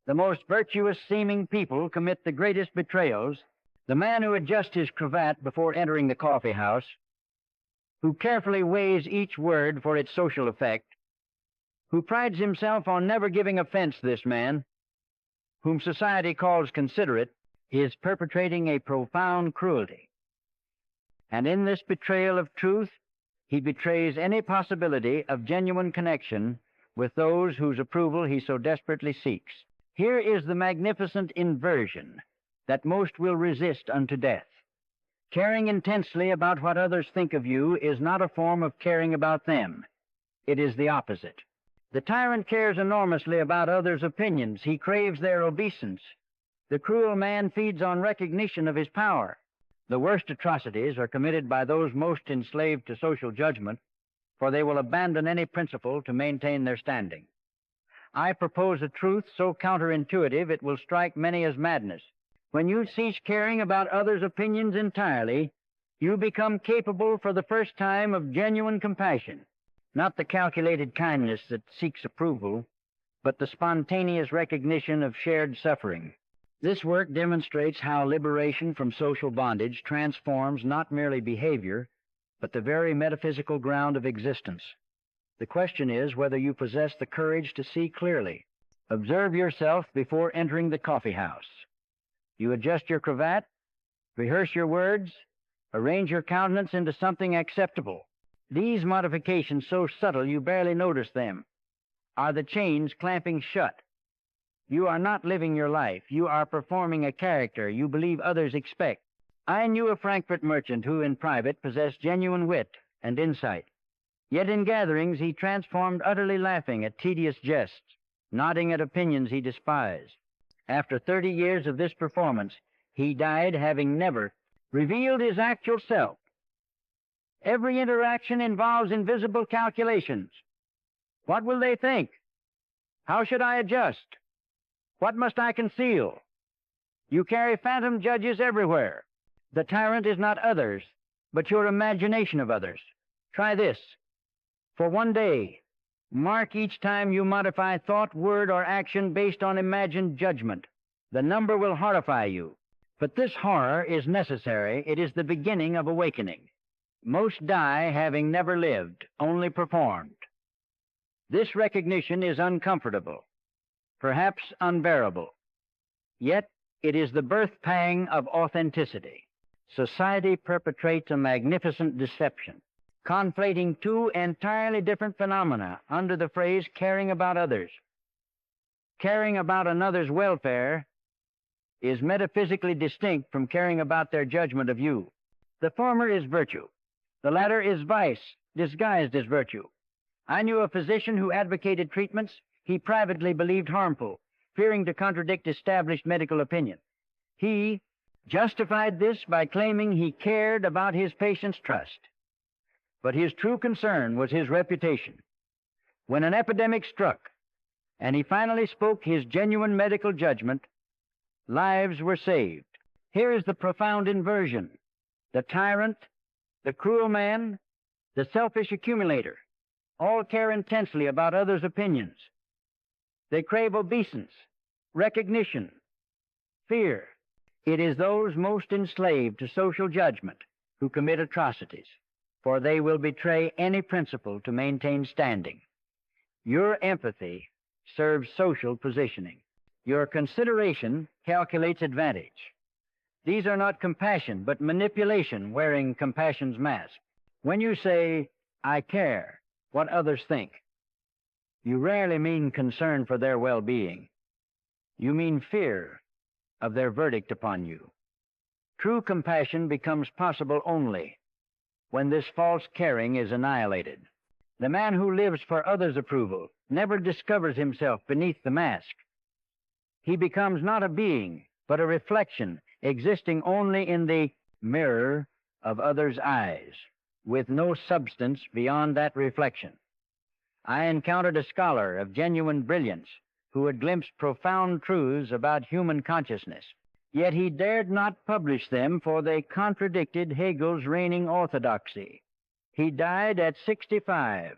The most virtuous-seeming people commit the greatest betrayals. The man who adjusts his cravat before entering the coffee house, who carefully weighs each word for its social effect, who prides himself on never giving offense, this man, whom society calls considerate, is perpetrating a profound cruelty. And in this betrayal of truth, he betrays any possibility of genuine connection with those whose approval he so desperately seeks. Here is the magnificent inversion that most will resist unto death. Caring intensely about what others think of you is not a form of caring about them. It is the opposite. The tyrant cares enormously about others' opinions. He craves their obeisance. The cruel man feeds on recognition of his power. The worst atrocities are committed by those most enslaved to social judgment, for they will abandon any principle to maintain their standing. I propose a truth so counterintuitive it will strike many as madness. When you cease caring about others' opinions entirely, you become capable for the first time of genuine compassion, not the calculated kindness that seeks approval, but the spontaneous recognition of shared suffering. This work demonstrates how liberation from social bondage transforms not merely behavior, but the very metaphysical ground of existence. The question is whether you possess the courage to see clearly. Observe yourself before entering the coffee house. You adjust your cravat, rehearse your words, arrange your countenance into something acceptable. These modifications, so subtle you barely notice them, are the chains clamping shut. You are not living your life. You are performing a character you believe others expect. I knew a Frankfurt merchant who, in private, possessed genuine wit and insight. Yet in gatherings he transformed utterly laughing at tedious jests, nodding at opinions he despised. After 30 years of this performance, he died having never revealed his actual self. Every interaction involves invisible calculations. What will they think? How should I adjust? What must I conceal? You carry phantom judges everywhere. The tyrant is not others, but your imagination of others. Try this. For one day, mark each time you modify thought, word, or action based on imagined judgment. The number will horrify you. But this horror is necessary. It is the beginning of awakening. Most die having never lived, only performed. This recognition is uncomfortable, perhaps unbearable. Yet it is the birth pang of authenticity. Society perpetrates a magnificent deception, conflating two entirely different phenomena under the phrase caring about others. Caring about another's welfare is metaphysically distinct from caring about their judgment of you. The former is virtue. The latter is vice, disguised as virtue. I knew a physician who advocated treatments he privately believed harmful, fearing to contradict established medical opinion. He justified this by claiming he cared about his patient's trust. But his true concern was his reputation. When an epidemic struck, and he finally spoke his genuine medical judgment, lives were saved. Here is the profound inversion. The tyrant, the cruel man, the selfish accumulator, all care intensely about others' opinions. They crave obeisance, recognition, fear. It is those most enslaved to social judgment who commit atrocities, for they will betray any principle to maintain standing. Your empathy serves social positioning. Your consideration calculates advantage. These are not compassion, but manipulation wearing compassion's mask. When you say, I care what others think, you rarely mean concern for their well-being. You mean fear of their verdict upon you. True compassion becomes possible only when this false caring is annihilated. The man who lives for others' approval never discovers himself beneath the mask. He becomes not a being, but a reflection existing only in the mirror of others' eyes, with no substance beyond that reflection. I encountered a scholar of genuine brilliance who had glimpsed profound truths about human consciousness, yet he dared not publish them, for they contradicted Hegel's reigning orthodoxy. He died at 65,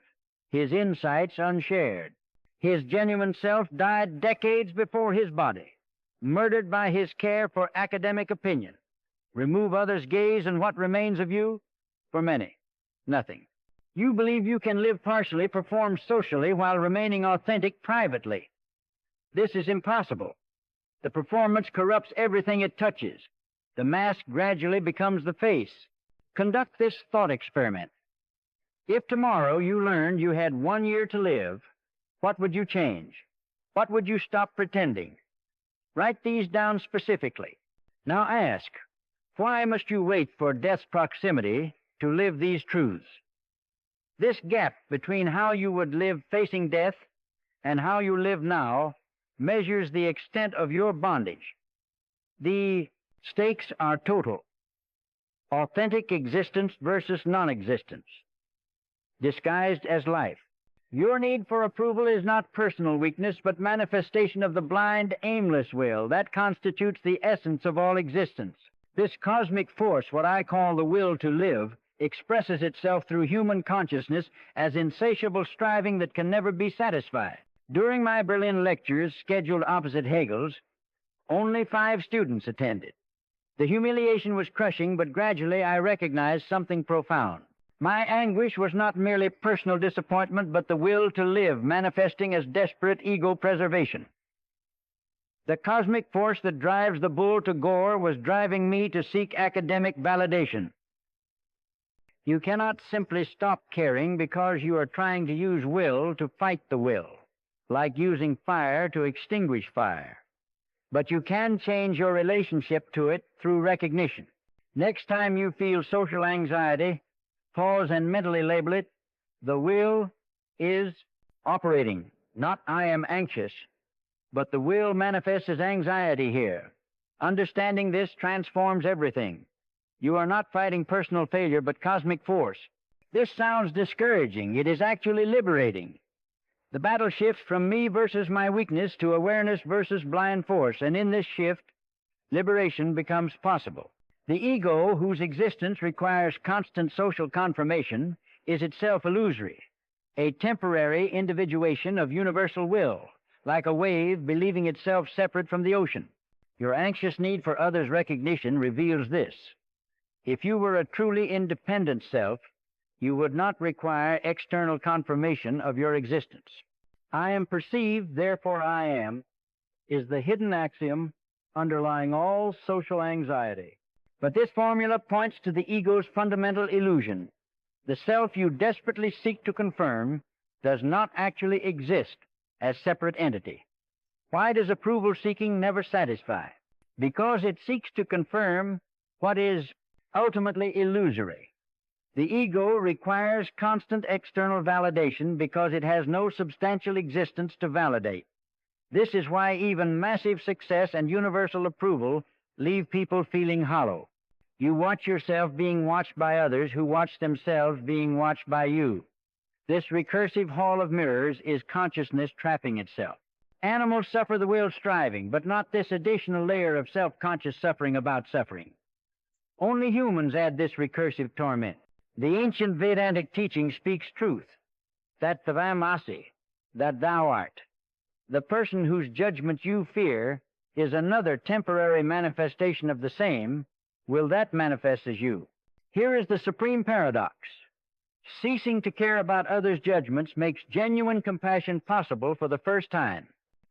his insights unshared. His genuine self died decades before his body, murdered by his care for academic opinion. Remove others' gaze, and what remains of you? For many, nothing. You believe you can live partially, perform socially, while remaining authentic privately. This is impossible. The performance corrupts everything it touches. The mask gradually becomes the face. Conduct this thought experiment. If tomorrow you learned you had 1 year to live, what would you change? What would you stop pretending? Write these down specifically. Now ask, why must you wait for death's proximity to live these truths? This gap between how you would live facing death and how you live now measures the extent of your bondage. The stakes are total. Authentic existence versus non-existence, disguised as life. Your need for approval is not personal weakness, but manifestation of the blind, aimless will. That constitutes the essence of all existence. This cosmic force, what I call the will to live, expresses itself through human consciousness as insatiable striving that can never be satisfied. During my Berlin lectures, scheduled opposite Hegel's, only 5 students attended. The humiliation was crushing, but gradually I recognized something profound. My anguish was not merely personal disappointment, but the will to live, manifesting as desperate ego preservation. The cosmic force that drives the bull to gore was driving me to seek academic validation. You cannot simply stop caring because you are trying to use will to fight the will, like using fire to extinguish fire. But you can change your relationship to it through recognition. Next time you feel social anxiety, pause and mentally label it, the will is operating, not I am anxious, but the will manifests as anxiety here. Understanding this transforms everything. You are not fighting personal failure, but cosmic force. This sounds discouraging. It is actually liberating. The battle shifts from me versus my weakness to awareness versus blind force, and in this shift, liberation becomes possible. The ego, whose existence requires constant social confirmation, is itself illusory, a temporary individuation of universal will, like a wave believing itself separate from the ocean. Your anxious need for others' recognition reveals this. If you were a truly independent self, you would not require external confirmation of your existence. I am perceived, therefore I am, is the hidden axiom underlying all social anxiety. But this formula points to the ego's fundamental illusion. The self you desperately seek to confirm does not actually exist as separate entity. Why does approval seeking never satisfy? Because it seeks to confirm what is ultimately illusory. The ego requires constant external validation because it has no substantial existence to validate. This is why even massive success and universal approval leave people feeling hollow. You watch yourself being watched by others who watch themselves being watched by you. This recursive hall of mirrors is consciousness trapping itself. Animals suffer the will striving, but not this additional layer of self-conscious suffering about suffering. Only humans add this recursive torment. The ancient Vedantic teaching speaks truth, that tvamasi, that thou art. The person whose judgment you fear is another temporary manifestation of the same. Will that manifest as you? Here is the supreme paradox. Ceasing to care about others' judgments makes genuine compassion possible for the first time.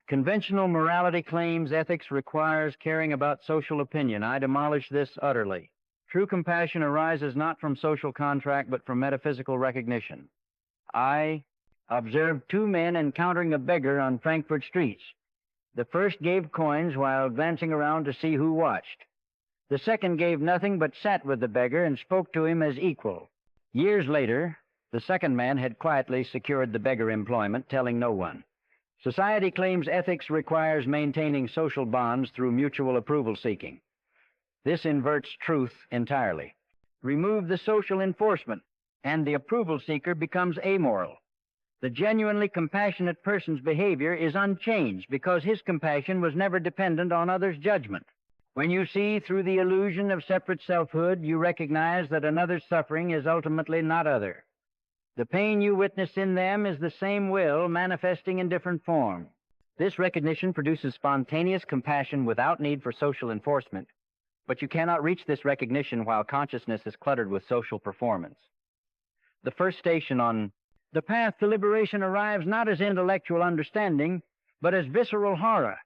Conventional morality claims ethics requires caring about social opinion. I demolish this utterly. True compassion arises not from social contract, but from metaphysical recognition. I observed 2 men encountering a beggar on Frankfurt streets. The first gave coins while glancing around to see who watched. The second gave nothing but sat with the beggar and spoke to him as equal. Years later, the second man had quietly secured the beggar employment, telling no one. Society claims ethics requires maintaining social bonds through mutual approval seeking. This inverts truth entirely. Remove the social enforcement, and the approval seeker becomes amoral. The genuinely compassionate person's behavior is unchanged because his compassion was never dependent on others' judgment. When you see through the illusion of separate selfhood, you recognize that another's suffering is ultimately not other. The pain you witness in them is the same will manifesting in different form. This recognition produces spontaneous compassion without need for social enforcement, but you cannot reach this recognition while consciousness is cluttered with social performance. The first station on the path to liberation arrives not as intellectual understanding, but as visceral horror.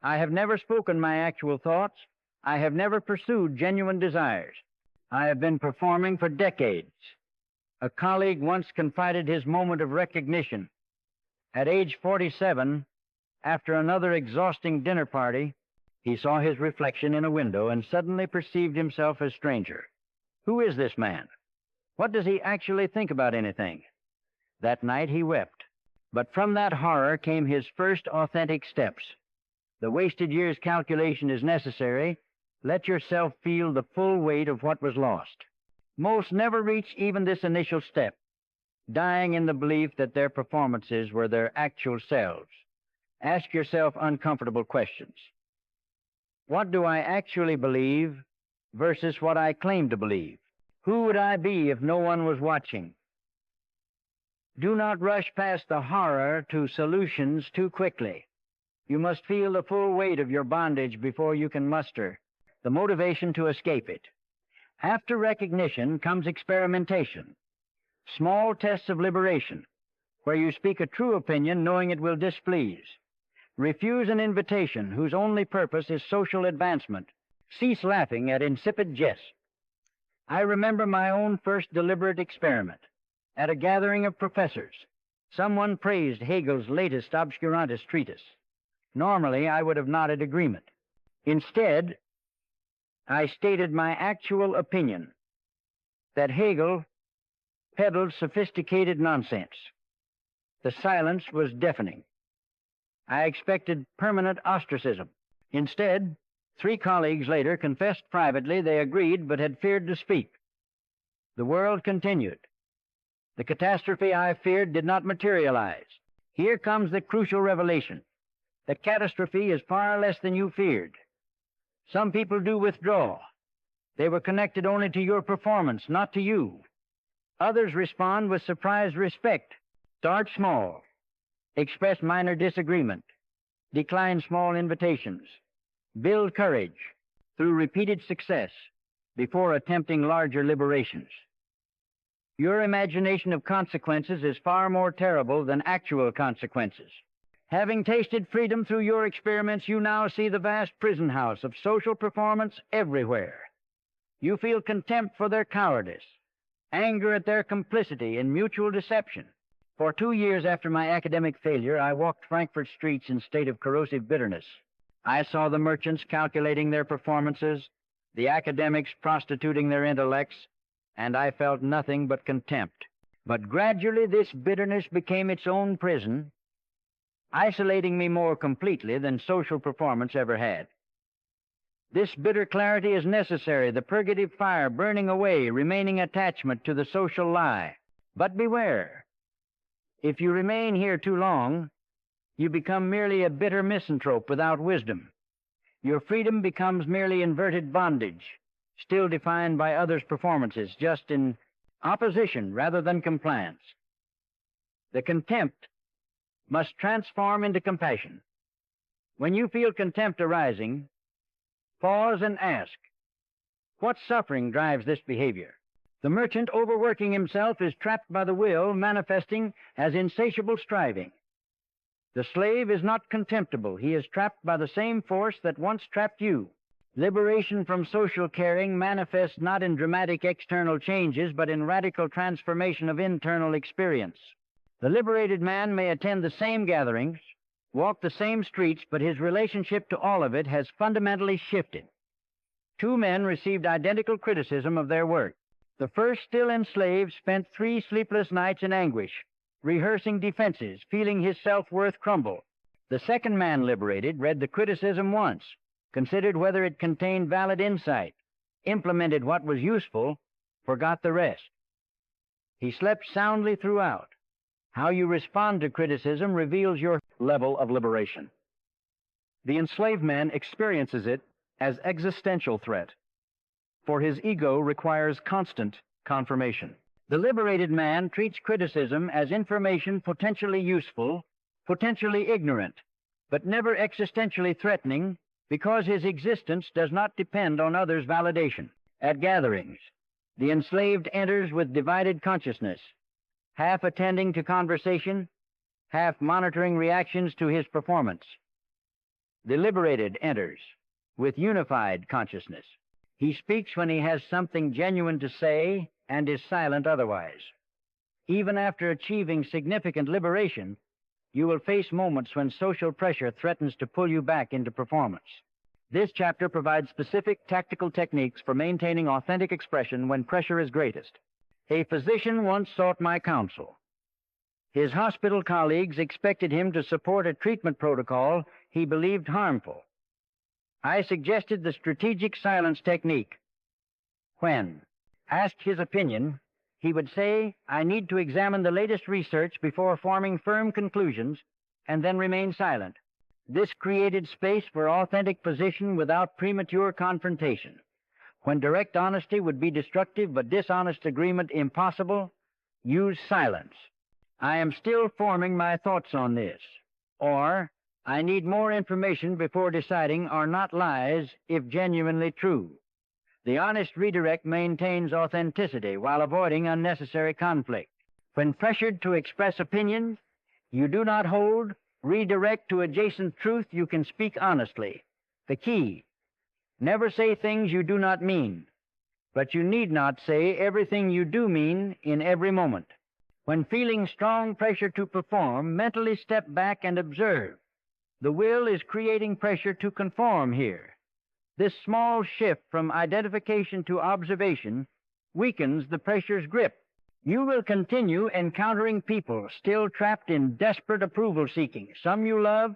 I have never spoken my actual thoughts. I have never pursued genuine desires. I have been performing for decades. A colleague once confided his moment of recognition. At age 47, after another exhausting dinner party, he saw his reflection in a window and suddenly perceived himself as stranger. Who is this man? What does he actually think about anything? That night he wept. But from that horror came his first authentic steps. The wasted year's calculation is necessary. Let yourself feel the full weight of what was lost. Most never reach even this initial step, dying in the belief that their performances were their actual selves. Ask yourself uncomfortable questions. What do I actually believe versus what I claim to believe? Who would I be if no one was watching? Do not rush past the horror to solutions too quickly. You must feel the full weight of your bondage before you can muster the motivation to escape it. After recognition comes experimentation, small tests of liberation, where you speak a true opinion knowing it will displease. Refuse an invitation whose only purpose is social advancement. Cease laughing at insipid jests. I remember my own first deliberate experiment. At a gathering of professors, someone praised Hegel's latest obscurantist treatise. Normally, I would have nodded agreement. Instead, I stated my actual opinion that Hegel peddled sophisticated nonsense. The silence was deafening. I expected permanent ostracism. Instead, 3 colleagues later confessed privately they agreed but had feared to speak. The world continued. The catastrophe I feared did not materialize. Here comes the crucial revelation. The catastrophe is far less than you feared. Some people do withdraw. They were connected only to your performance, not to you. Others respond with surprised respect. Start small. Express minor disagreement. Decline small invitations. Build courage through repeated success before attempting larger liberations. Your imagination of consequences is far more terrible than actual consequences. Having tasted freedom through your experiments, you now see the vast prison house of social performance everywhere. You feel contempt for their cowardice, anger at their complicity in mutual deception. For 2 years after my academic failure, I walked Frankfurt streets in a state of corrosive bitterness. I saw the merchants calculating their performances, the academics prostituting their intellects, and I felt nothing but contempt. But gradually this bitterness became its own prison, isolating me more completely than social performance ever had. This bitter clarity is necessary, the purgative fire burning away remaining attachment to the social lie. But beware. If you remain here too long, you become merely a bitter misanthrope without wisdom. Your freedom becomes merely inverted bondage, still defined by others' performances, just in opposition rather than compliance. The contempt must transform into compassion. When you feel contempt arising, pause and ask, what suffering drives this behavior? The merchant overworking himself is trapped by the will manifesting as insatiable striving. The slave is not contemptible. He is trapped by the same force that once trapped you. Liberation from social caring manifests not in dramatic external changes, but in radical transformation of internal experience. The liberated man may attend the same gatherings, walk the same streets, but his relationship to all of it has fundamentally shifted. 2 men received identical criticism of their work. The first, still enslaved, spent 3 sleepless nights in anguish, rehearsing defenses, feeling his self-worth crumble. The second man liberated read the criticism once, considered whether it contained valid insight, implemented what was useful, forgot the rest. He slept soundly throughout. How you respond to criticism reveals your level of liberation. The enslaved man experiences it as existential threat, for his ego requires constant confirmation. The liberated man treats criticism as information potentially useful, potentially ignorant, but never existentially threatening because his existence does not depend on others' validation. At gatherings, the enslaved enters with divided consciousness, half attending to conversation, half monitoring reactions to his performance. The liberated enters with unified consciousness. He speaks when he has something genuine to say and is silent otherwise. Even after achieving significant liberation, you will face moments when social pressure threatens to pull you back into performance. This chapter provides specific tactical techniques for maintaining authentic expression when pressure is greatest. A physician once sought my counsel. His hospital colleagues expected him to support a treatment protocol he believed harmful. I suggested the strategic silence technique. When asked his opinion, he would say, "I need to examine the latest research before forming firm conclusions," and then remain silent. This created space for authentic position without premature confrontation. When direct honesty would be destructive but dishonest agreement impossible, use silence. "I am still forming my thoughts on this," or "I need more information before deciding," are not lies if genuinely true. The honest redirect maintains authenticity while avoiding unnecessary conflict. When pressured to express opinions you do not hold, redirect to adjacent truth you can speak honestly. The key: never say things you do not mean, but you need not say everything you do mean in every moment. When feeling strong pressure to perform, mentally step back and observe. The will is creating pressure to conform here. This small shift from identification to observation weakens the pressure's grip. You will continue encountering people still trapped in desperate approval seeking. Some you love,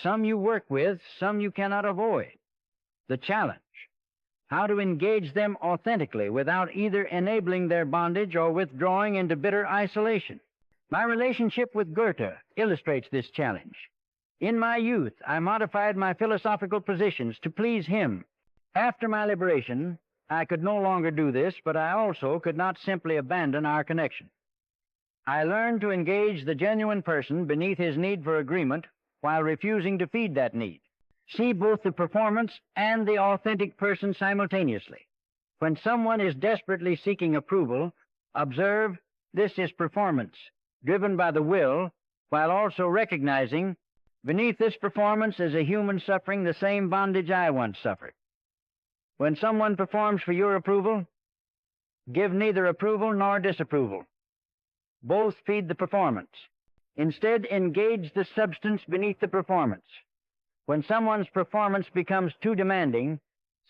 some you work with, some you cannot avoid. The challenge: how to engage them authentically without either enabling their bondage or withdrawing into bitter isolation. My relationship with Goethe illustrates this challenge. In my youth, I modified my philosophical positions to please him. After my liberation, I could no longer do this, but I also could not simply abandon our connection. I learned to engage the genuine person beneath his need for agreement while refusing to feed that need. See both the performance and the authentic person simultaneously. When someone is desperately seeking approval, observe this is performance, driven by the will, while also recognizing beneath this performance is a human suffering the same bondage I once suffered. When someone performs for your approval, give neither approval nor disapproval. Both feed the performance. Instead, engage the substance beneath the performance. When someone's performance becomes too demanding,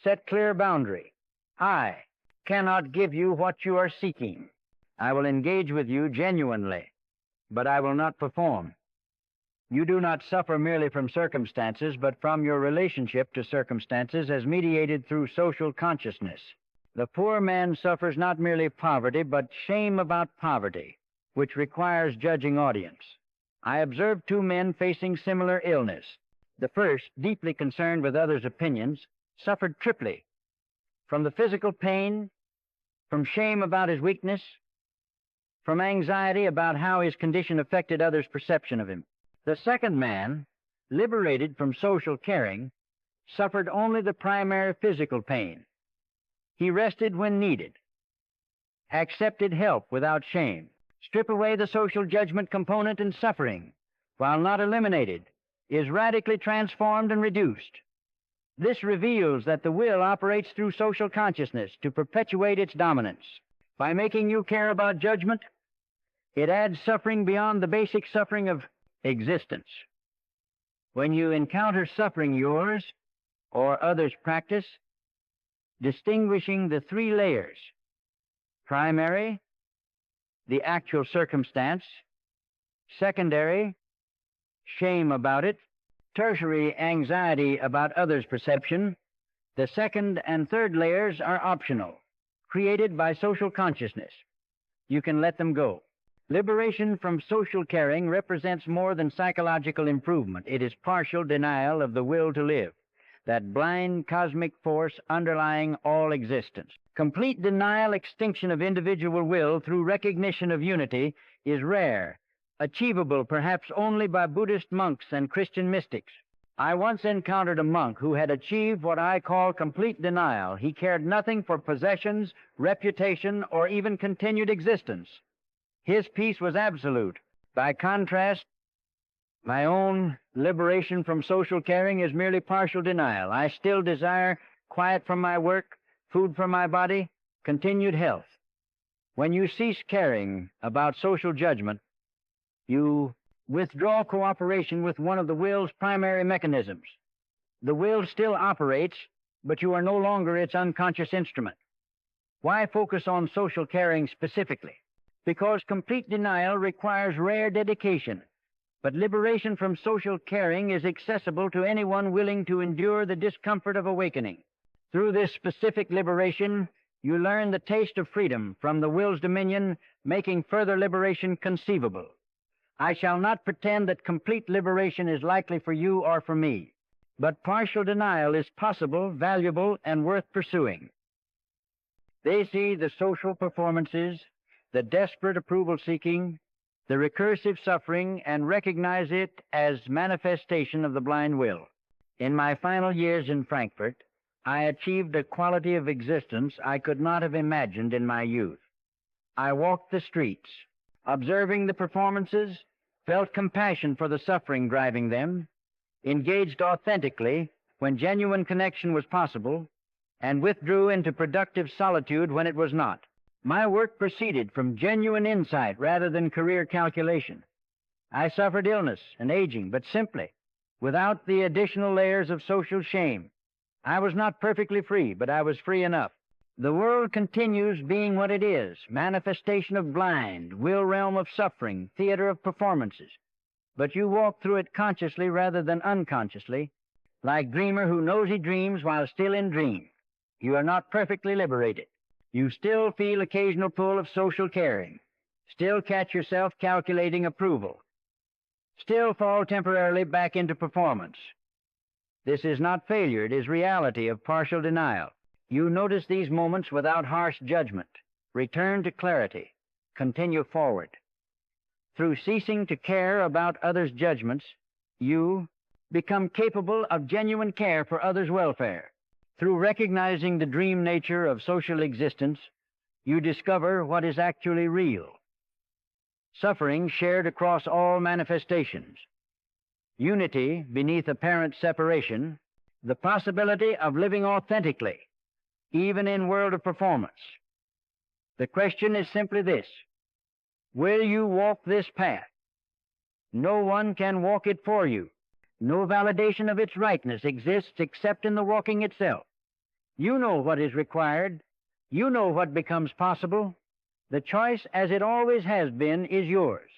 set clear boundary. I cannot give you what you are seeking. I will engage with you genuinely, but I will not perform. You do not suffer merely from circumstances, but from your relationship to circumstances as mediated through social consciousness. The poor man suffers not merely poverty, but shame about poverty, which requires judging audience. I observed two men facing similar illness. The first, deeply concerned with others' opinions, suffered triply: from the physical pain, from shame about his weakness, from anxiety about how his condition affected others' perception of him. The second man, liberated from social caring, suffered only the primary physical pain. He rested when needed, accepted help without shame. Strip away the social judgment component, and suffering, while not eliminated, is radically transformed and reduced. This reveals that the will operates through social consciousness to perpetuate its dominance. By making you care about judgment, it adds suffering beyond the basic suffering of existence. When you encounter suffering yours or others practice, distinguishing the three layers: primary, the actual circumstance; secondary, shame about it; tertiary, anxiety about others' perception. The second and third layers are optional, created by social consciousness. You can let them go. Liberation from social caring represents more than psychological improvement. It is partial denial of the will to live. that blind cosmic force underlying all existence. Complete denial, extinction of individual will through recognition of unity is rare, achievable perhaps only by Buddhist monks and Christian mystics. I once encountered a monk who had achieved what I call complete denial. He cared nothing for possessions, reputation, or even continued existence. His peace was absolute. By contrast, my own liberation from social caring is merely partial denial. I still desire quiet from my work, food for my body, continued health. When you cease caring about social judgment, you withdraw cooperation with one of the will's primary mechanisms. The will still operates, but you are no longer its unconscious instrument. Why focus on social caring specifically? Because complete denial requires rare dedication, but liberation from social caring is accessible to anyone willing to endure the discomfort of awakening. Through this specific liberation, you learn the taste of freedom from the will's dominion, making further liberation conceivable. I shall not pretend that complete liberation is likely for you or for me, but partial denial is possible, valuable, and worth pursuing. They see the social performances, the desperate approval-seeking, the recursive suffering, and recognize it as manifestation of the blind will. In my final years in Frankfurt, I achieved a quality of existence I could not have imagined in my youth. I walked the streets, observing the performances, felt compassion for the suffering driving them, engaged authentically when genuine connection was possible, and withdrew into productive solitude when it was not. My work proceeded from genuine insight rather than career calculation. I suffered illness and aging, but simply, without the additional layers of social shame. I was not perfectly free, but I was free enough. The world continues being what it is, manifestation of blind, will realm of suffering, theater of performances. But you walk through it consciously rather than unconsciously, like dreamer who knows he dreams while still in dream. You are not perfectly liberated. You still feel occasional pull of social caring, still catch yourself calculating approval, still fall temporarily back into performance. This is not failure, it is reality of partial denial. You notice these moments without harsh judgment, return to clarity, continue forward. Through ceasing to care about others' judgments, you become capable of genuine care for others' welfare. Through recognizing the dream nature of social existence, you discover what is actually real. Suffering shared across all manifestations. Unity beneath apparent separation, the possibility of living authentically, even in world of performance. The question is simply this: will you walk this path? No one can walk it for you. No validation of its rightness exists except in the walking itself. You know what is required. You know what becomes possible. The choice, as it always has been, is yours.